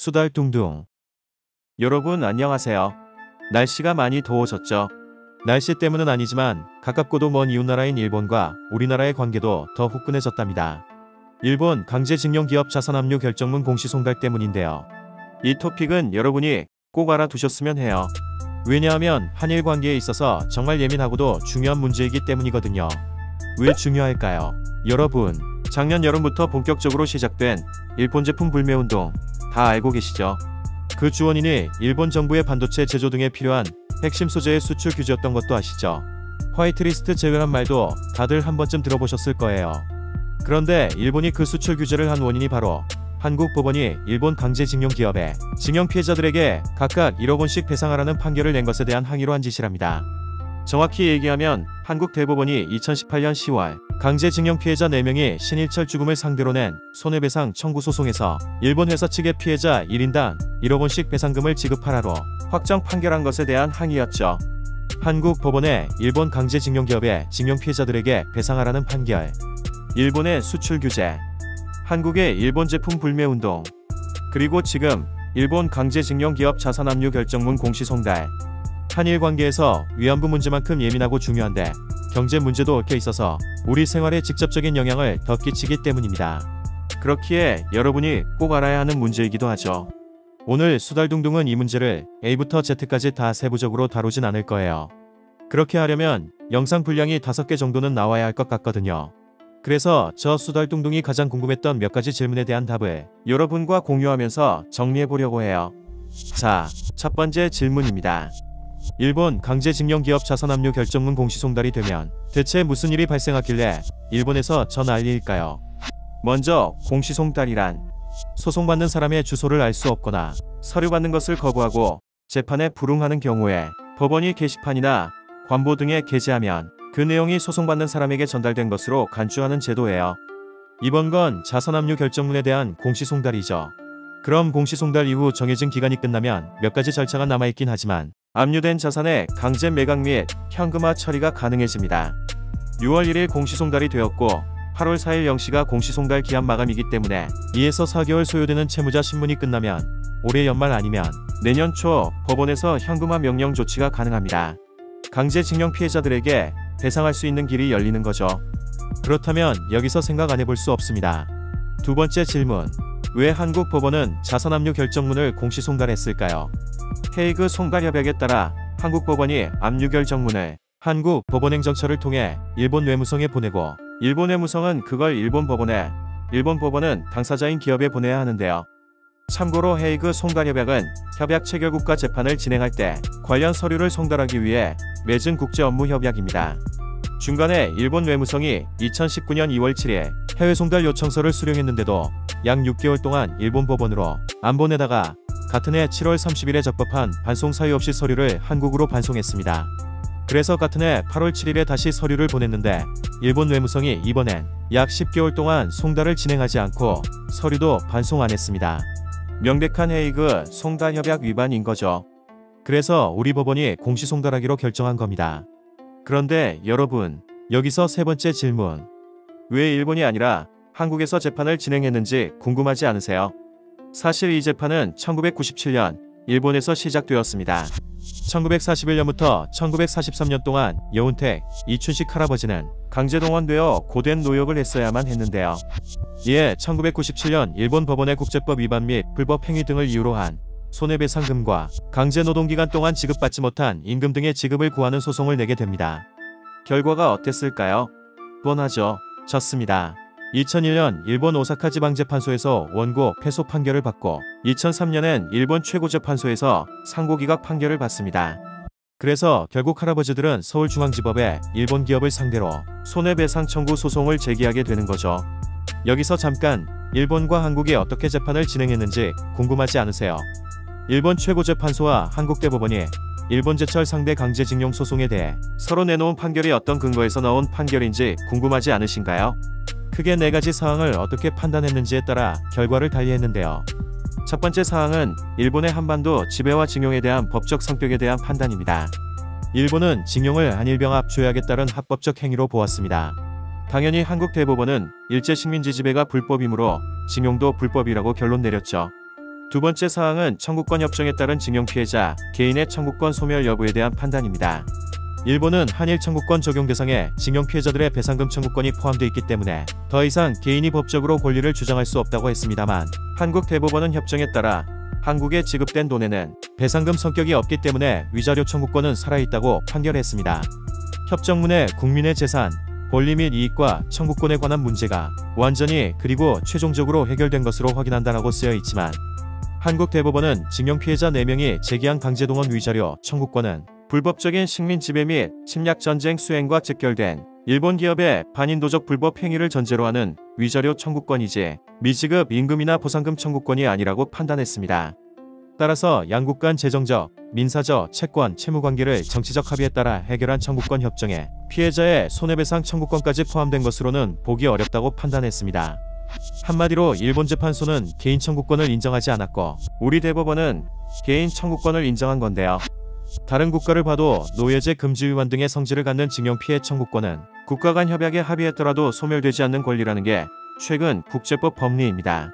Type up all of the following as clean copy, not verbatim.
수달둥둥. 여러분 안녕하세요. 날씨가 많이 더워졌죠? 날씨 때문은 아니지만 가깝고도 먼 이웃나라인 일본과 우리나라의 관계도 더 후끈해졌답니다. 일본 강제징용 기업 자산압류 결정문 공시 송달 때문인데요. 이 토픽은 여러분이 꼭 알아두셨으면 해요. 왜냐하면 한일 관계에 있어서 정말 예민하고도 중요한 문제이기 때문이거든요. 왜 중요할까요? 여러분, 작년 여름부터 본격적으로 시작된 일본 제품 불매운동 다 알고 계시죠? 그 주원인이 일본 정부의 반도체 제조 등에 필요한 핵심 소재의 수출 규제였던 것도 아시죠? 화이트리스트 제외란 말도 다들 한 번쯤 들어보셨을 거예요. 그런데 일본이 그 수출 규제를 한 원인이 바로 한국 법원이 일본 강제징용 기업의 징용 피해자들에게 각각 1억 원씩 배상하라는 판결을 낸 것에 대한 항의로 한 짓이랍니다. 정확히 얘기하면 한국 대법원이 2018년 10월 강제징용 피해자 4명이 신일철 죽음을 상대로 낸 손해배상 청구 소송에서 일본 회사 측의 피해자 1인당 1억 원씩 배상금을 지급하라로 확정 판결한 것에 대한 항의였죠. 한국 법원의 일본 강제징용 기업의 징용 피해자들에게 배상하라는 판결, 일본의 수출 규제, 한국의 일본 제품 불매운동, 그리고 지금 일본 강제징용 기업 자산압류 결정문 공시 송달. 한일 관계에서 위안부 문제만큼 예민하고 중요한데 경제 문제도 얽혀 있어서 우리 생활에 직접적인 영향을 더 끼치기 때문입니다. 그렇기에 여러분이 꼭 알아야 하는 문제이기도 하죠. 오늘 수달둥둥은 이 문제를 A부터 Z까지 다 세부적으로 다루진 않을 거예요. 그렇게 하려면 영상 분량이 5개 정도는 나와야 할 것 같거든요. 그래서 저 수달둥둥이 가장 궁금했던 몇 가지 질문에 대한 답을 여러분과 공유하면서 정리해보려고 해요. 자, 첫 번째 질문입니다. 일본 강제징용 기업 자산압류 결정문 공시 송달이 되면 대체 무슨 일이 발생하길래 일본에서 저 난리일까요? 먼저 공시 송달이란 소송받는 사람의 주소를 알 수 없거나 서류 받는 것을 거부하고 재판에 불응하는 경우에 법원이 게시판이나 관보 등에 게재하면 그 내용이 소송받는 사람에게 전달된 것으로 간주하는 제도예요. 이번 건 자산압류 결정문에 대한 공시 송달이죠. 그럼 공시 송달 이후 정해진 기간이 끝나면 몇 가지 절차가 남아있긴 하지만 압류된 자산의 강제 매각 및 현금화 처리가 가능해집니다. 6월 1일 공시 송달이 되었고 8월 4일 0시가 공시 송달 기한 마감이기 때문에 2에서 4개월 소요되는 채무자 신문이 끝나면 올해 연말 아니면 내년 초 법원에서 현금화 명령 조치가 가능합니다. 강제징용 피해자들에게 배상할 수 있는 길이 열리는 거죠. 그렇다면 여기서 생각 안 해볼 수 없습니다. 두 번째 질문. 왜 한국 법원은 자산압류 결정문을 공시 송달했을까요? 헤이그 송달협약에 따라 한국 법원이 압류 결정문을 한국 법원행정처를 통해 일본 외무성에 보내고 일본 외무성은 그걸 일본 법원은 당사자인 기업에 보내야 하는데요. 참고로 헤이그 송달협약은 협약 체결국가 재판을 진행할 때 관련 서류를 송달하기 위해 맺은 국제업무협약입니다. 중간에 일본 외무성이 2019년 2월 7일 해외 송달 요청서를 수령했는데도 약 6개월 동안 일본 법원으로 안 보내다가 같은 해 7월 30일에 적법한 반송 사유 없이 서류를 한국으로 반송했습니다. 그래서 같은 해 8월 7일에 다시 서류를 보냈는데 일본 외무성이 이번엔 약 10개월 동안 송달을 진행하지 않고 서류도 반송 안 했습니다. 명백한 헤이그 송달협약 위반인 거죠. 그래서 우리 법원이 공시 송달하기로 결정한 겁니다. 그런데 여러분, 여기서 세 번째 질문. 왜 일본이 아니라 한국에서 재판을 진행했는지 궁금하지 않으세요? 사실 이 재판은 1997년 일본에서 시작되었습니다. 1941년부터 1943년 동안 여운택, 이춘식 할아버지는 강제동원되어 고된 노역을 했어야만 했는데요. 이에 1997년 일본 법원의 국제법 위반 및 불법 행위 등을 이유로 한 손해배상금과 강제노동기간 동안 지급받지 못한 임금 등의 지급을 구하는 소송을 내게 됩니다. 결과가 어땠을까요? 뻔하죠. 졌습니다. 2001년 일본 오사카 지방재판소에서 원고 패소 판결을 받고 2003년엔 일본 최고재판소에서 상고기각 판결을 받습니다. 그래서 결국 할아버지들은 서울중앙지법에 일본 기업을 상대로 손해배상 청구 소송을 제기하게 되는 거죠. 여기서 잠깐 일본과 한국이 어떻게 재판을 진행했는지 궁금하지 않으세요? 일본 최고재판소와 한국대법원이 일본 제철 상대 강제징용 소송에 대해 서로 내놓은 판결이 어떤 근거에서 나온 판결인지 궁금하지 않으신가요? 크게 4가지 사항을 어떻게 판단했는지에 따라 결과를 달리했는데요. 첫 번째 사항은 일본의 한반도 지배와 징용에 대한 법적 성격에 대한 판단입니다. 일본은 징용을 한일병합 조약에 따른 합법적 행위로 보았습니다. 당연히 한국 대법원은 일제 식민지 지배가 불법이므로 징용도 불법이라고 결론 내렸죠. 두 번째 사항은 청구권 협정에 따른 징용 피해자 개인의 청구권 소멸 여부에 대한 판단입니다. 일본은 한일 청구권 적용 대상에 징용 피해자들의 배상금 청구권이 포함되어 있기 때문에 더 이상 개인이 법적으로 권리를 주장할 수 없다고 했습니다만, 한국 대법원은 협정에 따라 한국에 지급된 돈에는 배상금 성격이 없기 때문에 위자료 청구권은 살아있다고 판결했습니다. 협정문에 국민의 재산, 권리 및 이익과 청구권에 관한 문제가 완전히 그리고 최종적으로 해결된 것으로 확인한다라고 쓰여 있지만, 한국 대법원은 징용 피해자 4명이 제기한 강제동원 위자료 청구권은 불법적인 식민 지배 및 침략 전쟁 수행과 직결된 일본 기업의 반인도적 불법 행위를 전제로 하는 위자료 청구권이지 미지급 임금이나 보상금 청구권이 아니라고 판단했습니다. 따라서 양국 간 재정적, 민사적, 채권, 채무관계를 정치적 합의에 따라 해결한 청구권 협정에 피해자의 손해배상 청구권까지 포함된 것으로는 보기 어렵다고 판단했습니다. 한마디로 일본 재판소는 개인 청구권을 인정하지 않았고 우리 대법원은 개인 청구권을 인정한 건데요. 다른 국가를 봐도 노예제 금지 위반 등의 성질을 갖는 징용 피해 청구권은 국가 간 협약에 합의했더라도 소멸되지 않는 권리라는 게 최근 국제법 법리입니다.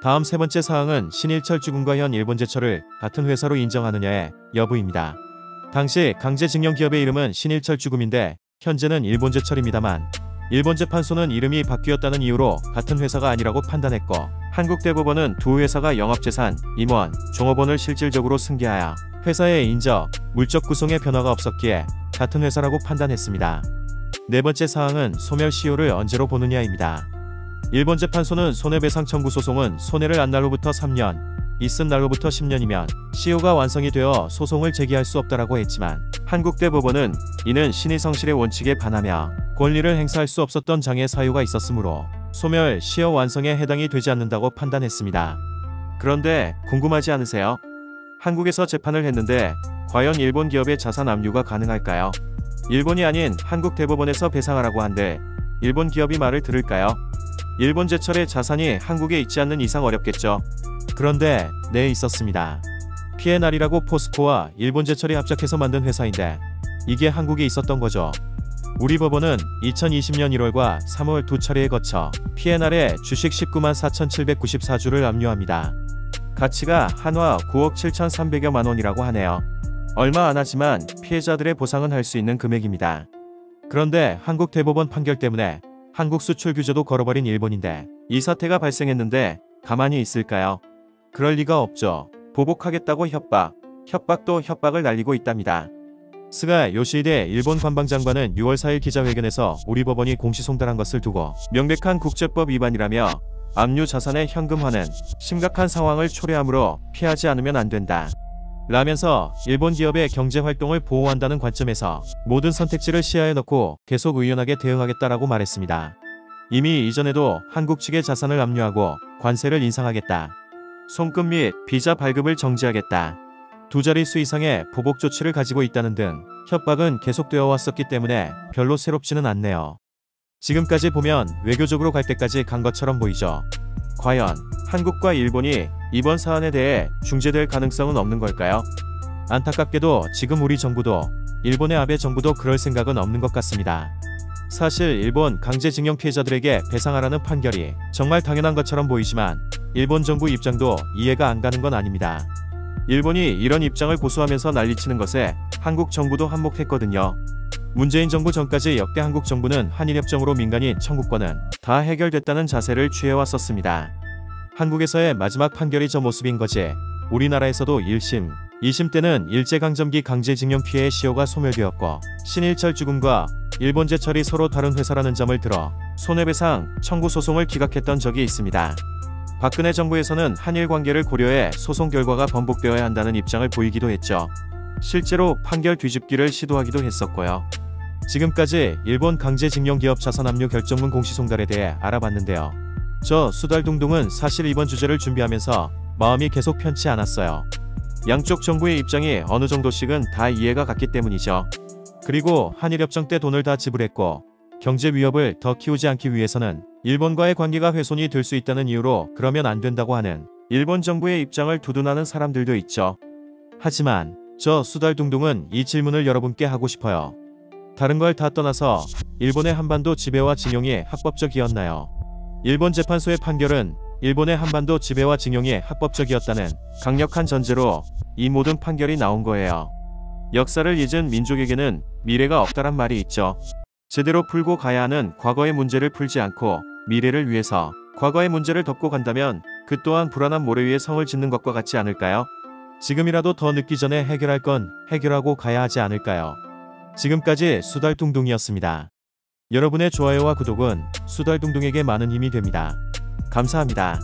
다음 세 번째 사항은 신일철 주군과 현 일본제철을 같은 회사로 인정하느냐의 여부입니다. 당시 강제징용 기업의 이름은 신일철 주금인데 현재는 일본제철입니다만, 일본 재판소는 이름이 바뀌었다는 이유로 같은 회사가 아니라고 판단했고, 한국 대법원은 두 회사가 영업재산, 임원, 종업원을 실질적으로 승계하여 회사의 인적, 물적 구성에 변화가 없었기에 같은 회사라고 판단했습니다. 네 번째 사항은 소멸 시효를 언제로 보느냐입니다. 일본 재판소는 손해배상 청구 소송은 손해를 안 날로부터 3년, 있은 날로부터 10년이면 시효가 완성이 되어 소송을 제기할 수 없다라고 했지만, 한국 대법원은 이는 신의성실의 원칙에 반하며 권리를 행사할 수 없었던 장애 사유가 있었으므로 소멸 시효 완성에 해당이 되지 않는다고 판단했습니다. 그런데 궁금하지 않으세요? 한국에서 재판을 했는데 과연 일본 기업의 자산 압류가 가능할까요? 일본이 아닌 한국 대법원에서 배상하라고 한들 일본 기업이 말을 들을까요? 일본 제철의 자산이 한국에 있지 않는 이상 어렵겠죠. 그런데 네, 있었습니다. P&R이라고 포스코와 일본 제철이 합작해서 만든 회사인데 이게 한국에 있었던 거죠. 우리 법원은 2020년 1월과 3월 두 차례에 거쳐 P&R의 주식 19만 4,794주를 압류합니다. 가치가 한화 9억 7,300여만 원이라고 하네요. 얼마 안 하지만 피해자들의 보상은 할 수 있는 금액입니다. 그런데 한국 대법원 판결 때문에 한국 수출 규제도 걸어버린 일본인데 이 사태가 발생했는데 가만히 있을까요? 그럴 리가 없죠. 보복하겠다고 협박, 협박도 협박을 날리고 있답니다. 스가 요시히데 일본 관방장관은 6월 4일 기자회견에서 우리 법원이 공시송달한 것을 두고 명백한 국제법 위반이라며 압류 자산의 현금화는 심각한 상황을 초래하므로 피하지 않으면 안 된다 라면서 일본 기업의 경제활동을 보호한다는 관점에서 모든 선택지를 시야에 넣고 계속 의연하게 대응하겠다라고 말했습니다. 이미 이전에도 한국 측의 자산을 압류하고 관세를 인상하겠다, 송금 및 비자 발급을 정지하겠다, 두 자릿수 이상의 보복 조치를 가지고 있다는 등 협박은 계속되어 왔었기 때문에 별로 새롭지는 않네요. 지금까지 보면 외교적으로 갈 때까지 간 것처럼 보이죠. 과연 한국과 일본이 이번 사안에 대해 중재될 가능성은 없는 걸까요? 안타깝게도 지금 우리 정부도 일본의 아베 정부도 그럴 생각은 없는 것 같습니다. 사실 일본 강제징용 피해자들에게 배상하라는 판결이 정말 당연한 것처럼 보이지만 일본 정부 입장도 이해가 안 가는 건 아닙니다. 일본이 이런 입장을 고수하면서 난리치는 것에 한국 정부도 한몫했거든요. 문재인 정부 전까지 역대 한국 정부는 한일협정으로 민간인 청구권은 다 해결됐다는 자세를 취해왔었습니다. 한국에서의 마지막 판결이 저 모습인 거지. 우리나라에서도 1심, 2심 때는 일제강점기 강제징용 피해의 시효가 소멸되었고 신일철 주금과 일본제철이 서로 다른 회사라는 점을 들어 손해배상 청구 소송을 기각했던 적이 있습니다. 박근혜 정부에서는 한일 관계를 고려해 소송 결과가 번복되어야 한다는 입장을 보이기도 했죠. 실제로 판결 뒤집기를 시도하기도 했었고요. 지금까지 일본 강제징용 기업 자산 압류 결정문 공시송달에 대해 알아봤는데요. 저 수달둥둥은 사실 이번 주제를 준비하면서 마음이 계속 편치 않았어요. 양쪽 정부의 입장이 어느 정도씩은 다 이해가 갔기 때문이죠. 그리고 한일협정 때 돈을 다 지불했고 경제 위협을 더 키우지 않기 위해서는 일본과의 관계가 훼손이 될 수 있다는 이유로 그러면 안 된다고 하는 일본 정부의 입장을 두둔하는 사람들도 있죠. 하지만 저 수달둥둥은 이 질문을 여러분께 하고 싶어요. 다른 걸 다 떠나서 일본의 한반도 지배와 징용이 합법적이었나요? 일본 재판소의 판결은 일본의 한반도 지배와 징용이 합법적이었다는 강력한 전제로 이 모든 판결이 나온 거예요. 역사를 잊은 민족에게는 미래가 없다란 말이 있죠. 제대로 풀고 가야 하는 과거의 문제를 풀지 않고 미래를 위해서 과거의 문제를 덮고 간다면 그 또한 불안한 모래 위에 성을 짓는 것과 같지 않을까요? 지금이라도 더 늦기 전에 해결할 건 해결하고 가야 하지 않을까요? 지금까지 수달둥둥이었습니다. 여러분의 좋아요와 구독은 수달둥둥에게 많은 힘이 됩니다. 감사합니다.